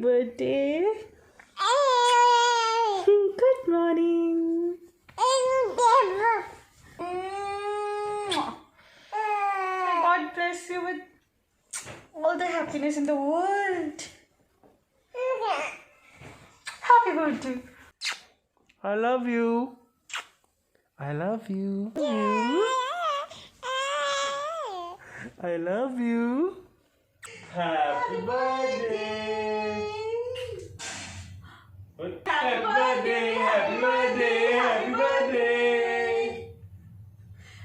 birthday. Good morning. God bless you with all the happiness in the world. Happy birthday. I love you. I love you. I love you. Happy birthday. Happy birthday. Happy birthday. Happy birthday.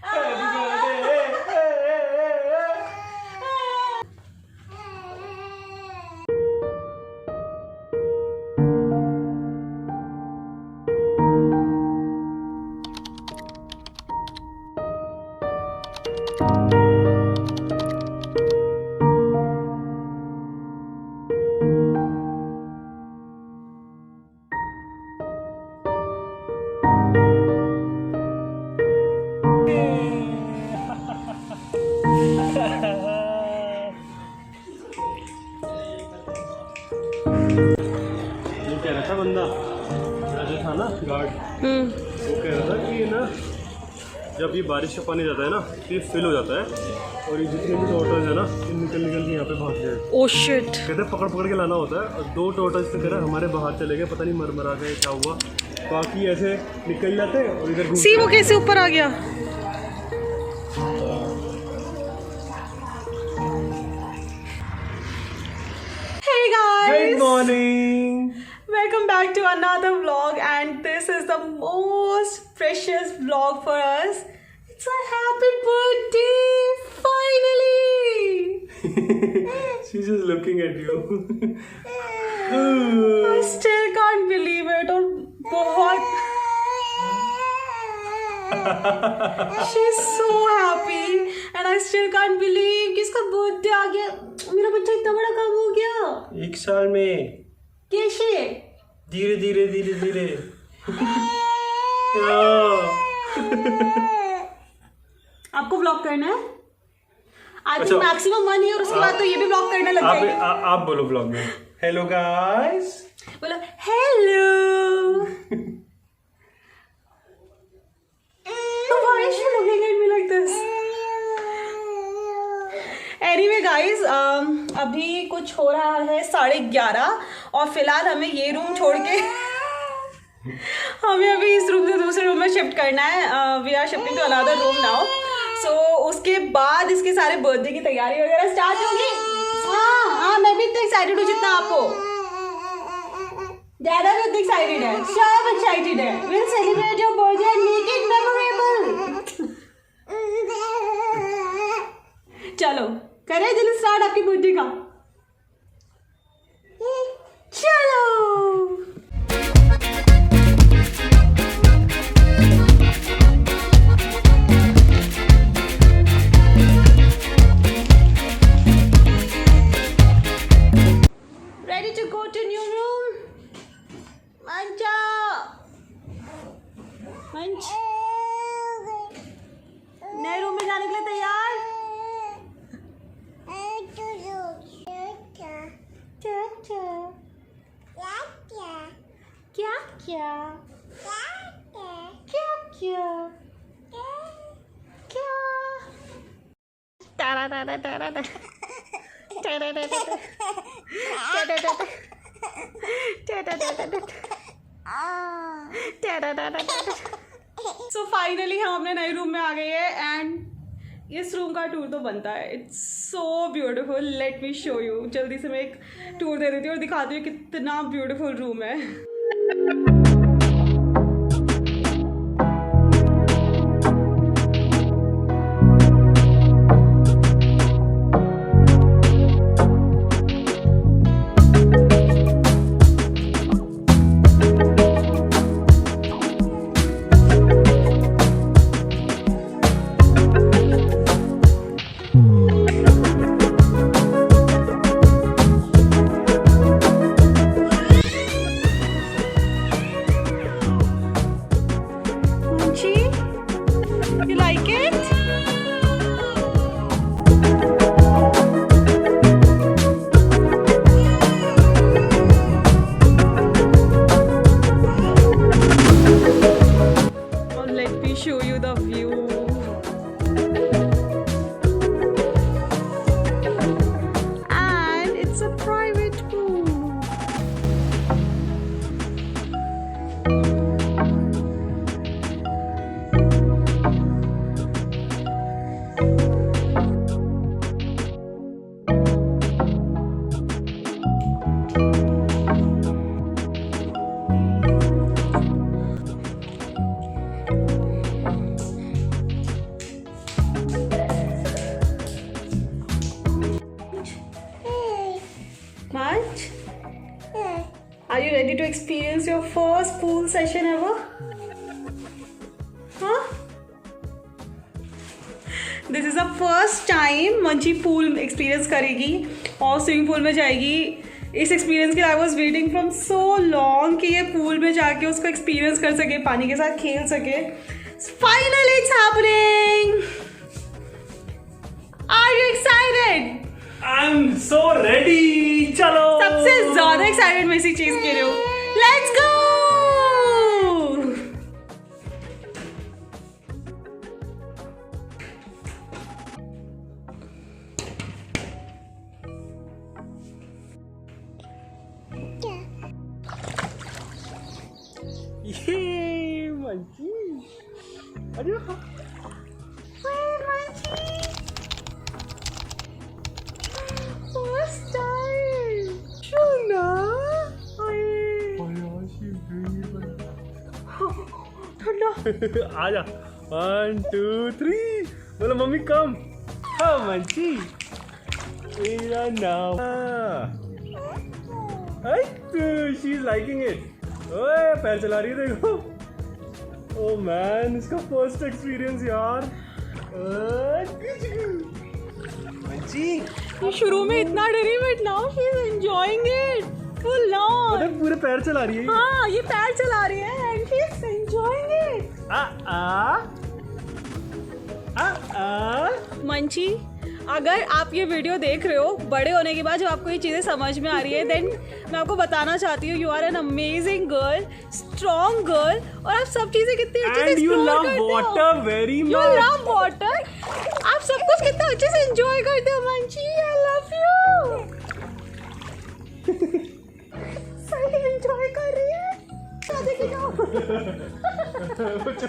Happy birthday. ये कह रहा था बंदा जो था ना guard, वो कह रहा था कि ये ना जब ये बारिश का पानी जाता है ना तो ये फिल हो जाता है और ये जितने भी टोटल्स है ना ये निकल के यहाँ पे भाग जाए। Oh shit. कहते हैं पकड़ पकड़ के लाना होता है और 2 टोटल्स तो कह रहा है हमारे बाहर चले गए, पता नहीं मर गए क्या हुआ, बाकी ऐसे निकल जाते हैं और इधर सी वो कैसे ऊपर आ गया? Hey guys. Good morning. Welcome back to another vlog, and this is the most precious vlog for us. It's a happy birthday, finally! She's just looking at you. I still can't believe it. और बहुत She's so happy, and I still can't believe कि इसका birthday आ गया. मेरा बच्चा इतना बड़ा कब हो गया? 1 साल में कैसे? धीरे धीरे आपको व्लॉग करना है? आई अच्छा। थिंक मैक्सिमम 1 ईयर, उसके बाद तो ये भी व्लॉग करने लग जाएगी। आप बोलो ब्लॉग में हेलो गाइस, बोलो hello. Why is she looking at me like this? Anyway guys, अभी कुछ हो रहा है 11:30 और फिलहाल हमें ये रूम छोड़ के हमें अभी इस रूम से दूसरे रूम में शिफ्ट करना है। We are shifting to another room now. So उसके बाद इसके सारे बर्थडे की तैयारी वगैरह स्टार्ट होगी। हाँ, मैं भी इतना एक्साइटेड हूँ जितना आप हो। डैडा भी उतना एक्साइटेड है, सब एक्साइटेड है। Will celebrate your birthday and make it memorable. चलो करें जल्दी स्टार्ट आपकी बर्थडे का। चलो ready to go to new room? Mancha, Manch, नए रूम में जाने के लिए तैयार? क्या क्या तारा तारा तारा सो फाइनली हम अपने नए रूम में आ गए हैं एंड इस रूम का टूर तो बनता है। It's so beautiful. Let me show you. जल्दी से मैं एक टूर दे देती हूँ और दिखाती हूँ कितना ब्यूटीफुल रूम है। ready to experience your first pool session ever? Huh? This is the first time Manchi pool experience करेगी और स्विमिंग पूल में जाएगी. इस एक्सपीरियंस के लिए I was waiting from so long कि ये पूल में जाके उसको एक्सपीरियंस कर सके, पानी के साथ खेल सके. Finally it's happening. Are you excited? I am so ready. चलो. सबसे ज्यादा एक्साइटेड मैं इसी चीज के लिए हूँ. Let's go. ये मंची. अरे फर्स्ट टाइम. शोना. ठंडा. आजा. 1 2 3 बोलो मम्मी कम. हाँ मंची. मेरा नाम. She is liking it. ओए पैर चला रही है देखो. ओ मैन इसका फर्स्ट एक्सपीरियंस यार. मंची शुरू में इतना डरी but now she is enjoying it full on. मतलब पूरे पैर चला रही है. हाँ ये पैर चला रही है and she is enjoying it. Manchi, अगर आप ये वीडियो देख रहे हो बड़े होने के बाद जब आपको ये चीज़ें समझ में आ रही है, देन मैं आपको बताना चाहती हूँ you are an amazing girl, strong girl, और आप सब चीज़ें कितनी अच्छे से एक्सप्लोर करते हो. Water very you love water. आप सब कुछ कितना अच्छे से एंजॉय करते हो मंची. I love you. सही एंजॉय कर रही है. देखिए जाओ.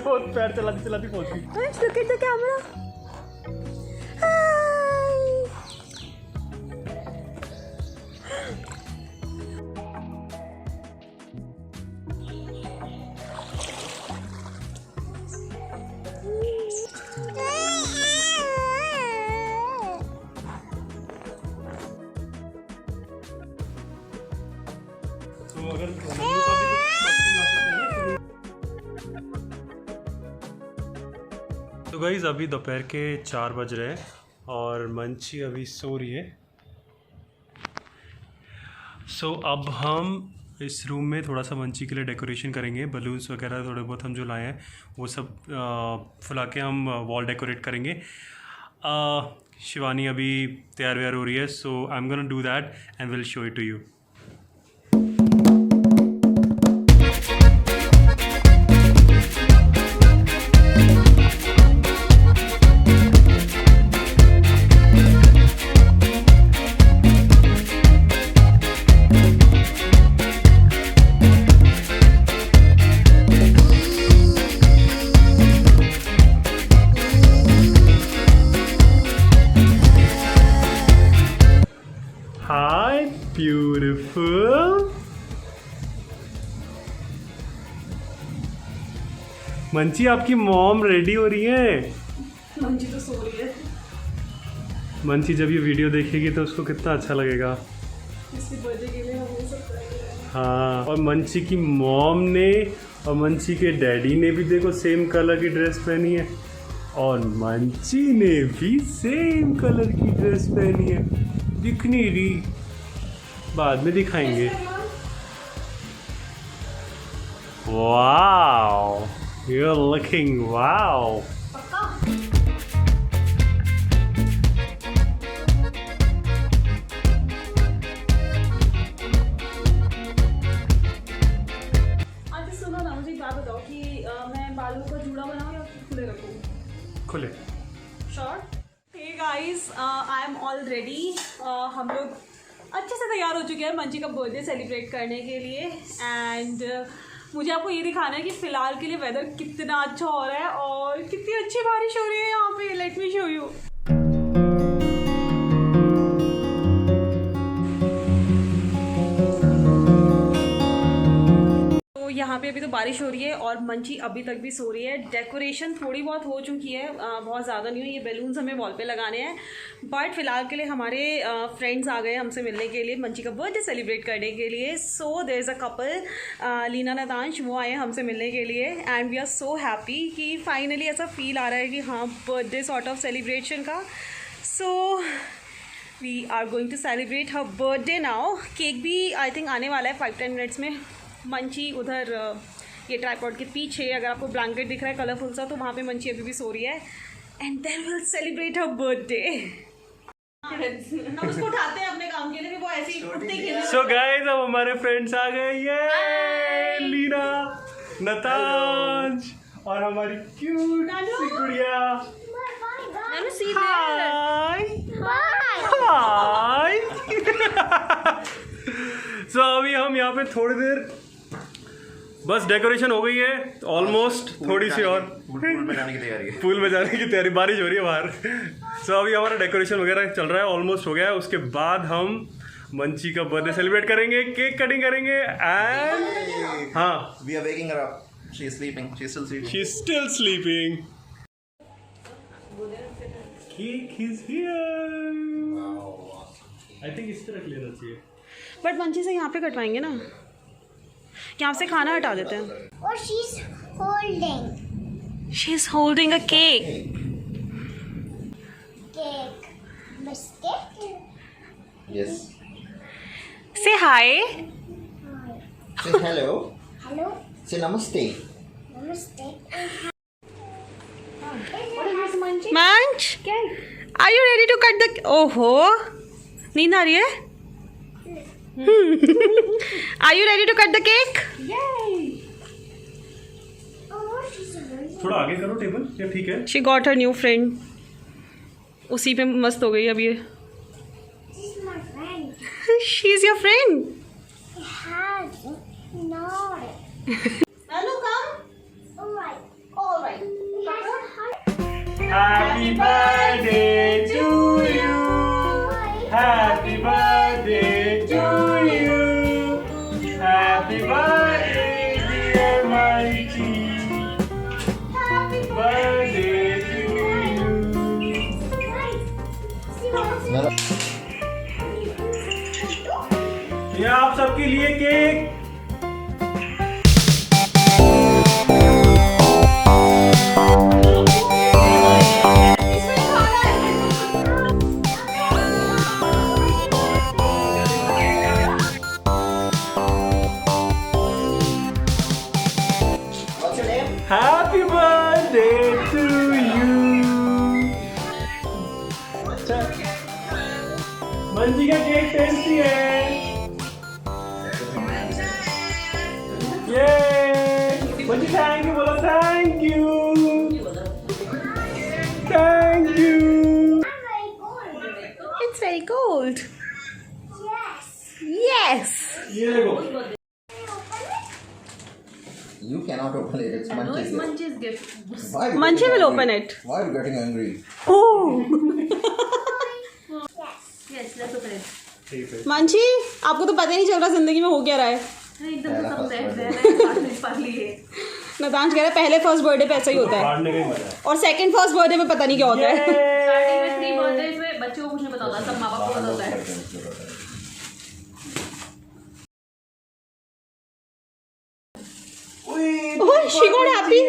बहुत पैर चलाती चलाती पहुंच गई. Look at the camera. तो अगर मम्मी का भी कुछ शॉपिंग आ सकते हैं. तो गाइस अभी दोपहर के 4 बज रहे हैं और मंची अभी सो रही है. सो अब हम इस रूम में थोड़ा सा मंची के लिए डेकोरेशन करेंगे. बलून्स वगैरह थोड़े बहुत हम जो लाए हैं वो सब फुला के हम वॉल डेकोरेट करेंगे. शिवानी अभी तैयार व्यार हो रही है. So I am gonna do that and will show it to you. Hi, beautiful. Manchi आपकी मॉम रेडी हो रही है. मंची तो सो रही है. मंची जब ये वीडियो देखेगी तो उसको कितना अच्छा लगेगा. इसकी बर्थडे के लिए हम ये सब करेंगे. हाँ, और मंची की मॉम ने और मंची के डैडी ने भी देखो सेम कलर की ड्रेस पहनी है और मंची ने भी सेम कलर की ड्रेस पहनी है. दिखनी रही, बाद में दिखाएंगे. Wow, you're looking wow. अच्छा सुनो ना, मुझे एक बात बताओ कि मैं बालों का जूड़ा बनाऊँ या खुले रखूँ? खुले. Short. Hey guys, I am all ready. हम लोग अच्छे से तैयार हो चुके हैं मंची का बर्थडे सेलिब्रेट करने के लिए. एंड मुझे आपको ये दिखाना है कि फ़िलहाल के लिए वेदर कितना अच्छा हो रहा है और कितनी अच्छी बारिश हो रही है यहाँ पे. Let me show you. तो यहाँ पे अभी तो बारिश हो रही है और मंची अभी तक भी सो रही है। डेकोरेशन थोड़ी बहुत हो चुकी है, बहुत ज़्यादा नहीं हुई। ये बैलून्स हमें वॉल पे लगाने हैं, बट फिलहाल के लिए हमारे फ्रेंड्स आ गए हमसे मिलने के लिए, मंची का बर्थडे सेलिब्रेट करने के लिए। So there is a couple, Leena Natansh, वो आए हमसे मिलने के लिए and we are so happy कि फाइनली ऐसा फील आ रहा है कि हाँ बर्थडे सॉर्ट ऑफ सेलिब्रेशन का। So we are going to celebrate her birthday now. Cake भी आई थिंक आने वाला है 5-10 मिनट्स में। मंची उधर ये ट्राइपॉड के पीछे, अगर आपको ब्लैंकेट दिख रहा है कलरफुल सा, तो वहाँ पे मंची अभी भी सो रही है and then will celebrate her birthday. हम उसको उठाते हैं अपने काम के लिए, वो ऐसे ही उठते ही। सो गाइस अब हमारे फ्रेंड्स आ गए, ये लीना, नतांश और हमारी क्यूट सी गुड़िया। हाय हाय। सो अभी हम यहाँ पे थोड़ी देर, बस डेकोरेशन हो गई है ऑलमोस्ट, थोड़ी सी और पूल में जाने की तैयारी है। पूल में जाने की तैयारी, बारिश हो रही है बाहर। सो अभी हमारा डेकोरेशन वगैरह चल रहा है, ऑलमोस्ट हो गया है। उसके बाद हम मंची का बर्थडे सेलिब्रेट करेंगे, केक कटिंग करेंगे एंड हाँ, We are waking her up. She is sleeping. She is still sleeping. She is still sleeping. Cake is here. I think इस तरह रख लेना चाहिए, बट मंची से यहाँ पे कटवाएंगे ना, यहाँ से खाना हटा देते हैं। Or she's holding she is holding a cake. cake. Biscuit. Yes. Say hi. Say hello. Hello. Say namaste. Namaste. मंच, are you ready to cut the, ओहो नींद आ रही है। Are you ready to cut the cake? Oh, she's a very थोड़ा आगे करो table, क्या ठीक है? She got her new friend, उसी पे मस्त हो गई अब ये। This is my friend. She is your friend. Has no. Hello come. Alright. Alright. He has a heart. Happy birthday to you. Happy birthday to you. Happy birthday dear Manchi. Happy birthday to you. ये आप सबके लिए cake. What's your name? Happy birthday to you. मंजी का cake tasty है। ये मंजी thank you बोलो, thank you thank you. Very cold. It's very cold. Yes. Yes. ये देखो, Can you open it? You cannot open it. It's Manchi's gift. Manchi's gift. Why are you Manchi getting will angry? open it. Why are you getting angry? Yes. ठीक है। मंची, आपको तो पता ही नहीं चल रहा जिंदगी में हो क्या रहा है। पहला first birthday. नतांश कह रहा है पहले फर्स्ट बर्थडे पे ऐसा ही होता है, फाड़ने का ही मजा है। और सेकंड फर्स्ट बर्थडे पे पता नहीं क्या होता है। स्टार्टिंग में 3 बर्थडेज में बच्चों को कुछ नहीं पता होता, सब माँ बाप को पता होता है। Oh, she got happy.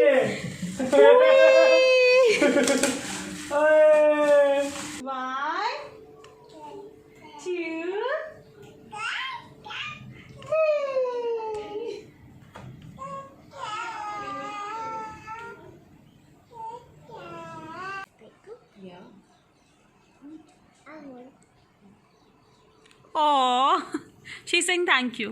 One, two, Aww, she's saying thank you.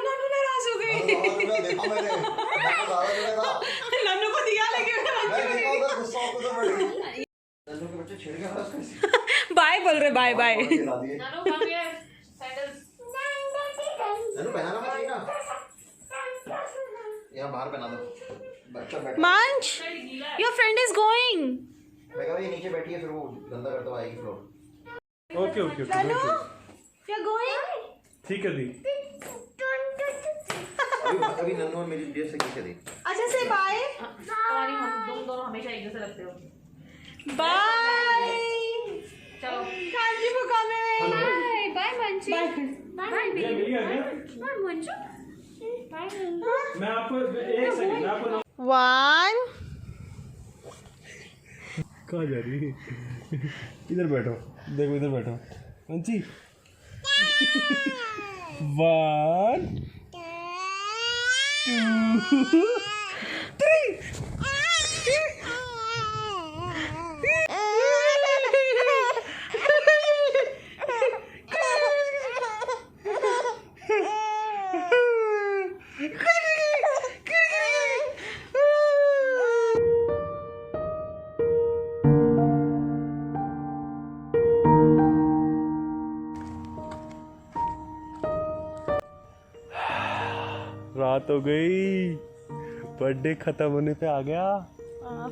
Nannu नाराज हो गई। देखा मैंने नन्नू को दिया लेकिन गुस्सा होकर तो बैठ गई। नन्नू के बच्चे छेड़ के हंस कैसे? बाय बोल रहे, बाय बाय। गिरा दिए। नानू come here, sandals. नन्नू पहनाना मत ही ना। यहाँ बाहर पहना दो। बच्चा बैठा। मंच, योर फ्रेंड इज गोइंग। मैं कहा ये नीचे बैठी है, फिर वो गंदा करता हुआ आएगी floor. Okay okay Nannu, you're going? ठीक है दी। अभी नन्नू और मेरी ड्रेस से किसे दी? अच्छा से बाय तुम्हारी तुम दोनों हमेशा एक जैसे लगते हो। बाय। चलो thank you for coming. Bye Manchi. Bye. मिल गया क्या? मंजू मैं आपको एक सेकंड मैं आपको 1 कहाँ जा रही है? इधर बैठो, देखो इधर बैठो मंची। 1 2 3 रात हो गई, बर्थडे खत्म होने पे आ गया।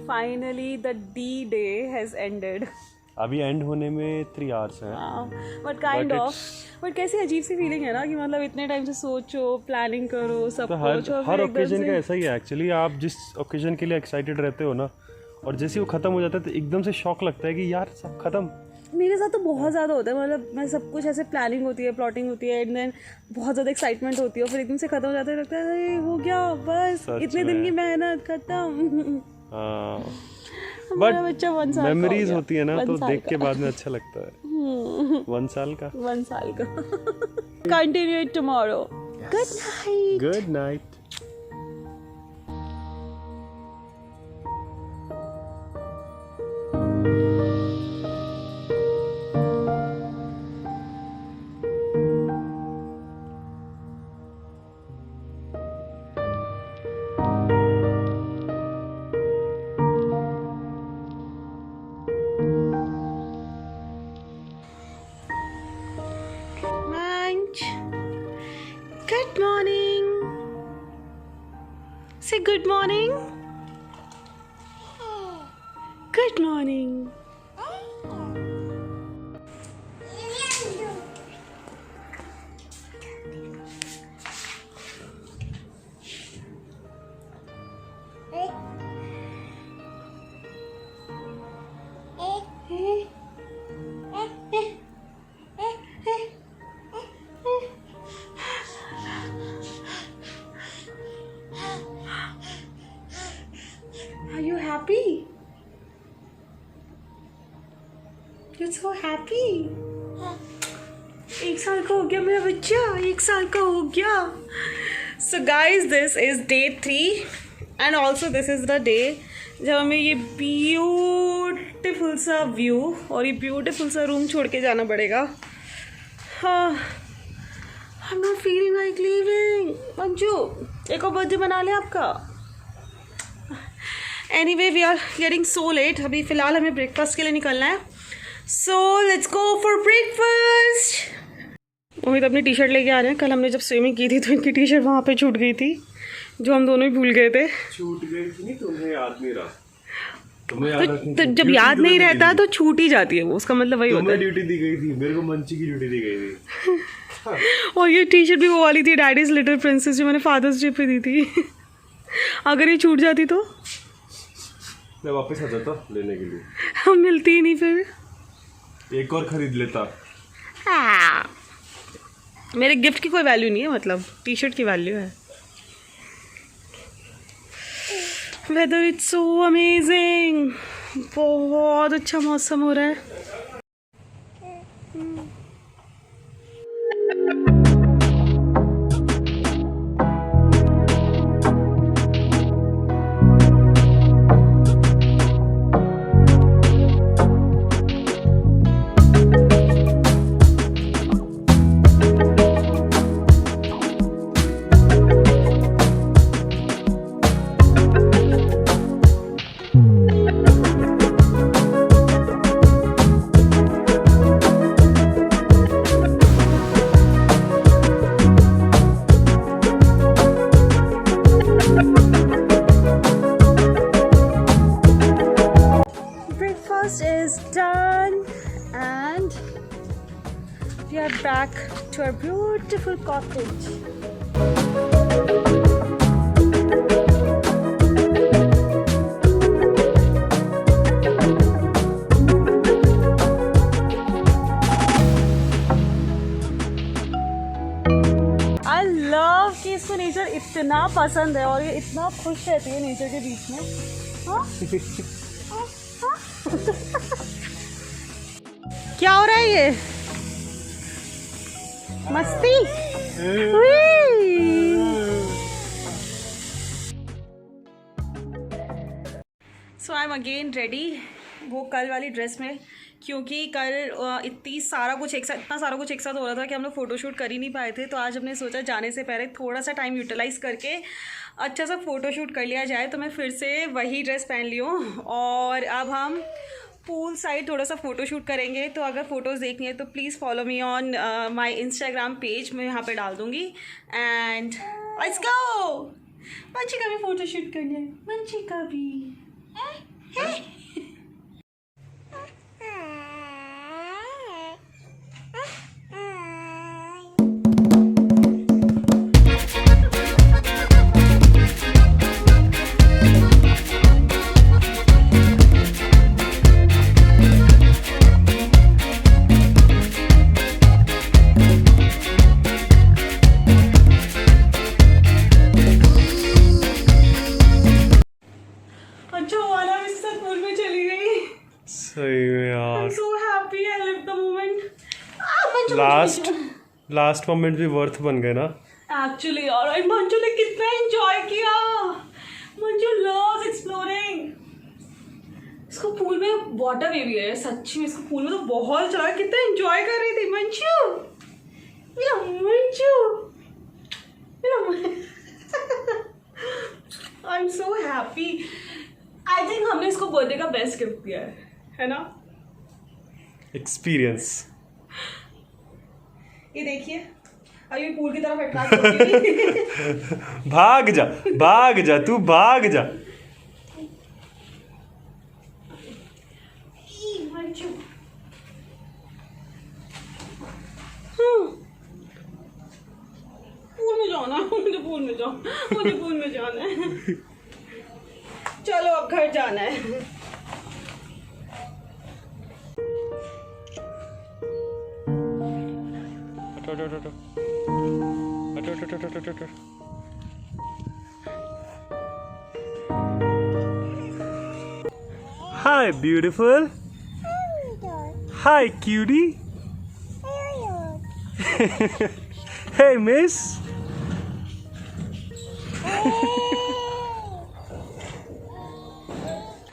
Finally the D day has ended. अभी एंड होने में 3 hours हैं। But kind But of but कैसी अजीब सी फीलिंग है ना कि मतलब इतने टाइम से सोचो, प्लानिंग करो, सब तो कुछ और हर फिर एकदम ओकेजन से- का ऐसा ही है एक्चुअली। आप जिस ओकेजन के लिए एक्साइटेड रहते हो ना, और जैसे ही वो खत्म हो जाता है तो एकदम से शॉक लगता है कि यार सब खत्म। मेरे साथ तो बहुत ज़्यादा होता है, मतलब मैं सब कुछ ऐसे प्लानिंग होती है, प्लॉटिंग होती है, एंड देन बहुत ज़्यादा एक्साइटमेंट होती है और फिर एकदम से खत्म हो जाता है, लगता है अरे हो गया बस, सच इतने दिन में। की मेहनत खत्म। हाँ हमारा बच्चा 1 साल का हो मेमोरीज गया। होती है ना, 1 तो साल देख का। के बाद में अच्छा लगता है। 1 साल का। 1 साल का। Continue it tomorrow. Good night. Good night. Good morning. Say good morning. Good morning. Are you happy? You're so happy. 1 साल का हो गया मेरा बच्चा, 1 साल का हो गया. So guys, this is day 3 and also this is the day जब हमें ये ब्यूटीफुल सा व्यू और ये ब्यूटीफुल सा रूम छोड़ के जाना पड़ेगा. हाँ, I'm not feeling like leaving. Manju, एक और बर्थडे बना ले आपका. Anyway, we are getting so late. अभी फ़िलहाल हमें ब्रेकफास्ट के लिए निकलना है. So let's go for breakfast. उम्मीद अपनी टी शर्ट लेके आ रहे हैं. कल हमने जब स्विमिंग की थी तो इनकी टी शर्ट वहाँ पे छूट गई थी, जो हम दोनों ही भूल गए थे. छूट गई थी नहीं, तुम्हें याद नहीं रहा. तुम्हें याद रखनी तो थी. जब Duty याद तुम्हें नहीं दी रहता थी. तो छूट ही जाती है वो, उसका मतलब वही होता तुम्हें है. ड्यूटी दी गई थी, मेरे को मंची की ड्यूटी दी गई थी. और ये टी शर्ट भी वो वाली थी, डैडीज लिटिल प्रिंसेस, जो मैंने फादर्स डे पे दी थी. अगर ये छूट जाती तो मैं वापस आ जाता लेने के लिए, हम मिलती ही नहीं फिर. एक और खरीद लेता. हाँ, मेरे गिफ्ट की कोई वैल्यू नहीं है, मतलब टी शर्ट की वैल्यू है. Whether it's so amazing. बहुत अच्छा मौसम हो रहा है. Breakfast is done and We are back to our beautiful cottage. I love कि इसको नेचर इतना पसंद है और ये इतना खुश रहती है नेचर के बीच में. हाँ? क्या हो रहा है ये? मस्ती? सो आई एम अगेन रेडी, वो कल वाली ड्रेस में, क्योंकि कल इतना सारा कुछ एक साथ हो रहा था कि हम लोग फ़ोटोशूट कर ही नहीं पाए थे. तो आज हमने सोचा जाने से पहले थोड़ा सा टाइम यूटिलाइज़ करके अच्छा सा फ़ोटोशूट कर लिया जाए. तो मैं फिर से वही ड्रेस पहन ली हूँ और अब हम पूल साइड थोड़ा सा फ़ोटोशूट करेंगे. तो अगर फ़ोटोज़ देखनी है तो please follow me on my Instagram page, मैं यहाँ पे डाल दूँगी. And let's go. मंची का भी फ़ोटोशूट करना है, मंची का भी. अच्छा वाला मेरे साथ पूल में चली गई. सही में यार. I'm so happy I lived the moment. Last moment भी वर्थ बन गए ना. एक्चुअली यार, और मंजू ने कितना एंजॉय किया. Manju loves exploring. इसको पूल में वाटर बेबी है सच्ची में. इसको पूल में तो बहुत चला, कितना एंजॉय कर रही थी मंजू. मेरा मंजू, आई am so happy. I think हमने इसको बर्थडे का बेस्ट गिफ्ट दिया है ना. एक्सपीरियंस. ये देखिए, अभी पूल की तरफ अट्रैक्ट होगी. भाग जा तू भाग जा. पूल में जाना है, मुझे पूल में जाना है. चलो अब घर जाना है. Hi beautiful. Hi cutie. Hey miss.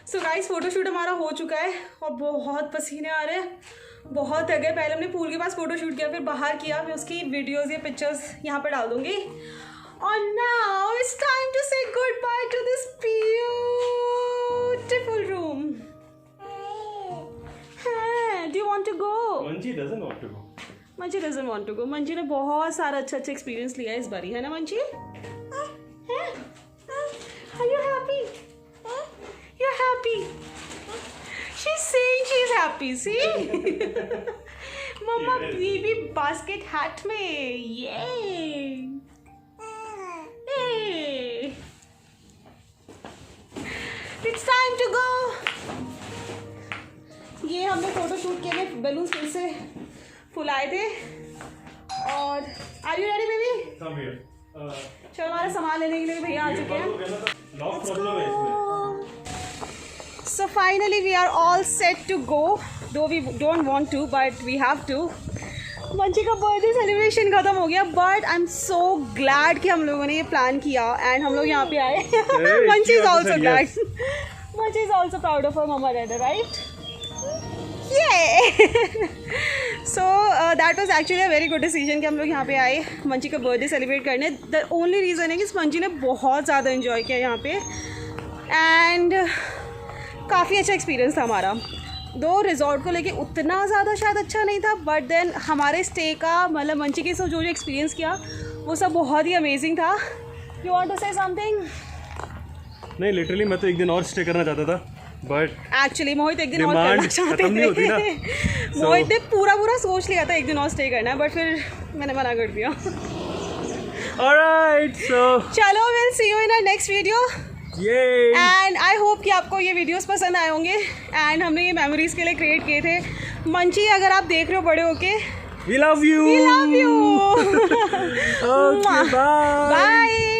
So guys, photoshoot हमारा हो चुका है और बहुत पसीने आ रहे हैं, बहुत थक गए. पहले हमने पूल के पास फोटोशूट किया, फिर बाहर किया. मैं उसकी वीडियोस या पिक्चर्स यहाँ पे डाल दूँगी. और now it's time to say goodbye to this beautiful room. Do you want to go? Manji doesn't want to go. Manji doesn't want to go. Manji ने बहुत सारा अच्छा एक्सपीरियंस लिया है इस बारी, है ना मंजी? Are you happy? You're happy. She's saying she's happy. See? Mama baby basket hat में. Yay! Hey! It's time to go. ये हमने फोटो शूट के लिए बैलून्स फिर से फुलाए थे. और Are you ready baby? Come here. चलो हमारा सामान लेने के लिए भैया आ चुके हैं. लॉक प्रॉब्लम है इसमें. So finally we are all set to go, though we don't want to, but we have to. मंची का बर्थडे सेलिब्रेशन खत्म हो गया, but I am so glad कि हम लोगों ने ये प्लान किया एंड हम लोग यहाँ पे आए. Manchi is also glad. Manchi is also proud of her mama dada, right? So that was actually a very good decision कि हम लोग यहाँ पे आए मंची का बर्थडे सेलिब्रेट करने. द ओनली रीज़न है कि मंची ने बहुत ज़्यादा इन्जॉय किया यहाँ पे एंड काफ़ी अच्छा एक्सपीरियंस था हमारा. दो रिजॉर्ट को लेके उतना ज़्यादा शायद अच्छा नहीं था, बट देन हमारे स्टे का मतलब मंची के साथ जो एक्सपीरियंस किया वो सब बहुत ही अमेजिंग था. You want to say something? नहीं, लिटरली मैं तो एक दिन और स्टे करना चाहता था, बट एक्चुअली मोहित एक दिन और Demand करना चाहते खत्म नहीं होती ना। थे मोहित ने पूरा सोच लिया था एक दिन और स्टे करना, बट फिर मैंने मना कर दिया। ऑलराइट सो चलो will see you in our next video ये एंड आई होप कि आपको ये वीडियोस पसंद आए होंगे एंड हमने ये मेमोरीज के लिए क्रिएट किए थे। मंची अगर आप देख रहे हो बड़े होके, we love you we love you. Okay bye bye.